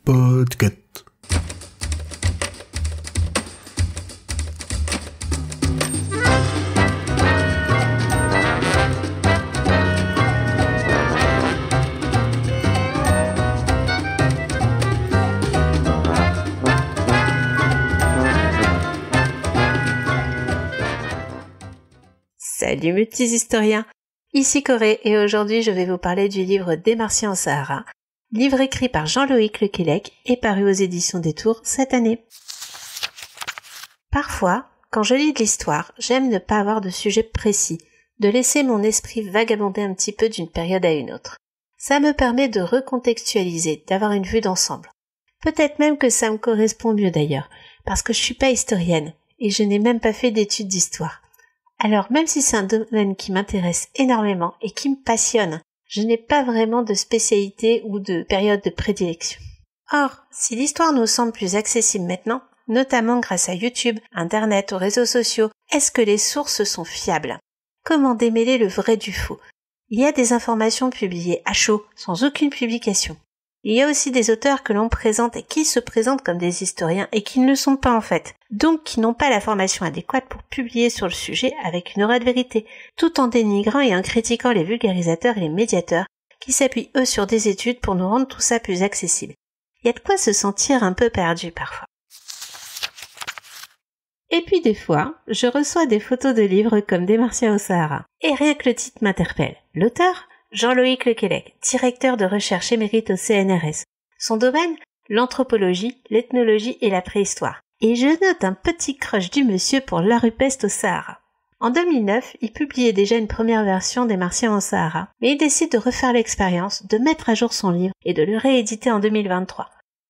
Podcast. Salut mes petits historiens, ici Corée et aujourd'hui je vais vous parler du livre Des Martiens au Sahara, livre écrit par Jean-Loïc Lequelec et paru aux éditions Détour cette année. Parfois, quand je lis de l'histoire, j'aime ne pas avoir de sujet précis, de laisser mon esprit vagabonder un petit peu d'une période à une autre. Ça me permet de recontextualiser, d'avoir une vue d'ensemble. Peut-être même que ça me correspond mieux d'ailleurs, parce que je suis pas historienne et je n'ai même pas fait d'études d'histoire. Alors même si c'est un domaine qui m'intéresse énormément et qui me passionne, je n'ai pas vraiment de spécialité ou de période de prédilection. Or, si l'histoire nous semble plus accessible maintenant, notamment grâce à YouTube, Internet, aux réseaux sociaux, est-ce que les sources sont fiables? Comment démêler le vrai du faux? Il y a des informations publiées à chaud, sans aucune publication. Il y a aussi des auteurs que l'on présente et qui se présentent comme des historiens et qui ne le sont pas en fait, donc qui n'ont pas la formation adéquate pour publier sur le sujet avec une aura de vérité, tout en dénigrant et en critiquant les vulgarisateurs et les médiateurs qui s'appuient eux sur des études pour nous rendre tout ça plus accessible. Il y a de quoi se sentir un peu perdu parfois. Et puis des fois, je reçois des photos de livres comme Des Martiens au Sahara, et rien que le titre m'interpelle. L'auteur ? Jean-Loïc Lequelec, directeur de recherche émérite au CNRS. Son domaine, l'anthropologie, l'ethnologie et la préhistoire. Et je note un petit crush du monsieur pour la rupeste au Sahara. En 2009, il publiait déjà une première version des Martiens au Sahara, mais il décide de refaire l'expérience, de mettre à jour son livre et de le rééditer en 2023.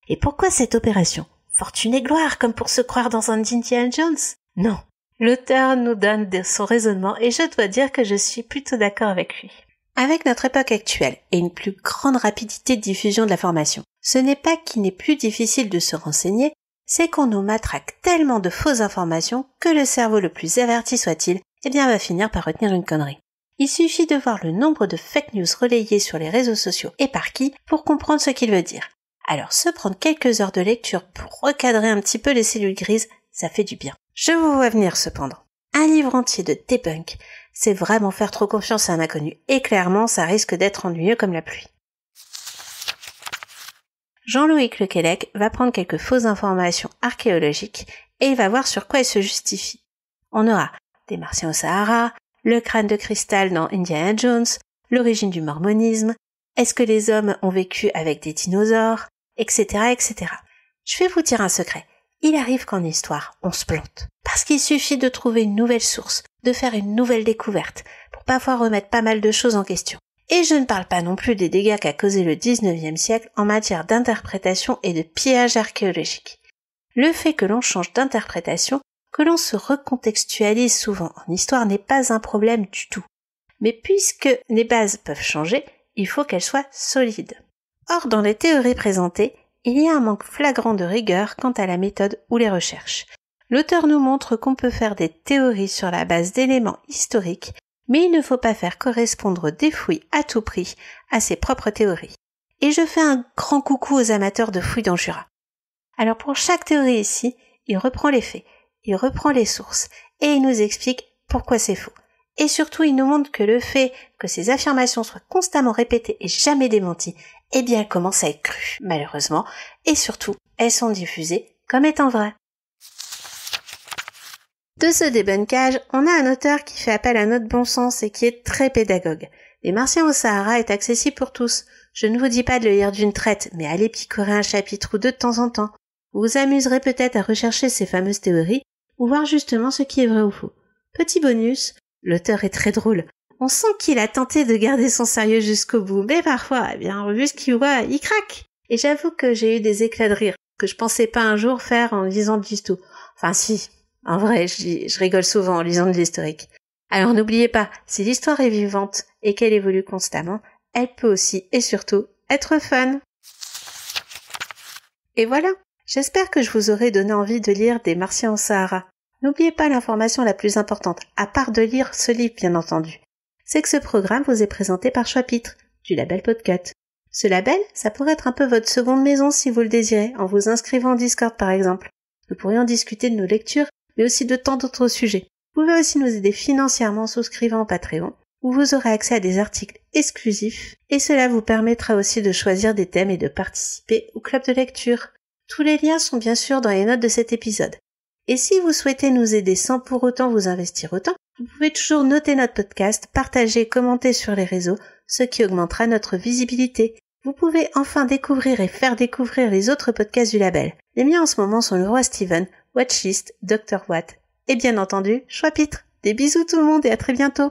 Et pourquoi cette opération? Fortune et gloire, comme pour se croire dans un Indiana Jones? Non. L'auteur nous donne son raisonnement et je dois dire que je suis plutôt d'accord avec lui. Avec notre époque actuelle et une plus grande rapidité de diffusion de l'information, ce n'est pas qu'il n'est plus difficile de se renseigner, c'est qu'on nous matraque tellement de fausses informations que le cerveau le plus averti soit-il, va finir par retenir une connerie. Il suffit de voir le nombre de fake news relayées sur les réseaux sociaux et par qui pour comprendre ce qu'il veut dire. Alors se prendre quelques heures de lecture pour recadrer un petit peu les cellules grises, ça fait du bien. Je vous vois venir cependant. Un livre entier de debunk, c'est vraiment faire trop confiance à un inconnu, et clairement ça risque d'être ennuyeux comme la pluie. Jean-Loïc Lequelec va prendre quelques fausses informations archéologiques et il va voir sur quoi elles se justifient. On aura des Martiens au Sahara, le crâne de cristal dans Indiana Jones, l'origine du mormonisme, est-ce que les hommes ont vécu avec des dinosaures, etc., etc. Je vais vous dire un secret. Il arrive qu'en histoire, on se plante. Parce qu'il suffit de trouver une nouvelle source, de faire une nouvelle découverte, pour parfois remettre pas mal de choses en question. Et je ne parle pas non plus des dégâts qu'a causé le 19e siècle en matière d'interprétation et de pillage archéologique. Le fait que l'on change d'interprétation, que l'on se recontextualise souvent en histoire n'est pas un problème du tout. Mais puisque les bases peuvent changer, il faut qu'elles soient solides. Or, dans les théories présentées, il y a un manque flagrant de rigueur quant à la méthode ou les recherches. L'auteur nous montre qu'on peut faire des théories sur la base d'éléments historiques, mais il ne faut pas faire correspondre des fouilles à tout prix à ses propres théories. Et je fais un grand coucou aux amateurs de fouilles dans le Jura. Alors pour chaque théorie ici, il reprend les faits, il reprend les sources, et il nous explique pourquoi c'est faux. Et surtout, il nous montre que le fait que ces affirmations soient constamment répétées et jamais démenties, elles commencent à être crues, malheureusement, et surtout, elles sont diffusées comme étant vraies. De ce débunkage, on a un auteur qui fait appel à notre bon sens et qui est très pédagogue. Les Martiens au Sahara est accessible pour tous. Je ne vous dis pas de le lire d'une traite, mais allez picorer un chapitre ou deux de temps en temps. Vous vous amuserez peut-être à rechercher ces fameuses théories, ou voir justement ce qui est vrai ou faux. Petit bonus, l'auteur est très drôle. On sent qu'il a tenté de garder son sérieux jusqu'au bout, mais parfois, vu ce qu'il voit, il craque. Et j'avoue que j'ai eu des éclats de rire, que je pensais pas un jour faire en lisant du tout. Enfin si, en vrai, je rigole souvent en lisant de l'historique. Alors n'oubliez pas, si l'histoire est vivante et qu'elle évolue constamment, elle peut aussi et surtout être fun. Et voilà, j'espère que je vous aurai donné envie de lire Des Martiens au Sahara. N'oubliez pas l'information la plus importante, à part de lire ce livre bien entendu, c'est que ce programme vous est présenté par Chapitre, du label Podcut. Ce label, ça pourrait être un peu votre seconde maison si vous le désirez, en vous inscrivant en Discord par exemple. Nous pourrions discuter de nos lectures, mais aussi de tant d'autres sujets. Vous pouvez aussi nous aider financièrement en souscrivant au Patreon, où vous aurez accès à des articles exclusifs, et cela vous permettra aussi de choisir des thèmes et de participer au club de lecture. Tous les liens sont bien sûr dans les notes de cet épisode. Et si vous souhaitez nous aider sans pour autant vous investir autant, vous pouvez toujours noter notre podcast, partager et commenter sur les réseaux, ce qui augmentera notre visibilité. Vous pouvez enfin découvrir et faire découvrir les autres podcasts du label. Les miens en ce moment sont Le Roi Steven, Watchlist, Dr. Watt et bien entendu, Choix-Pitre. Des bisous tout le monde et à très bientôt.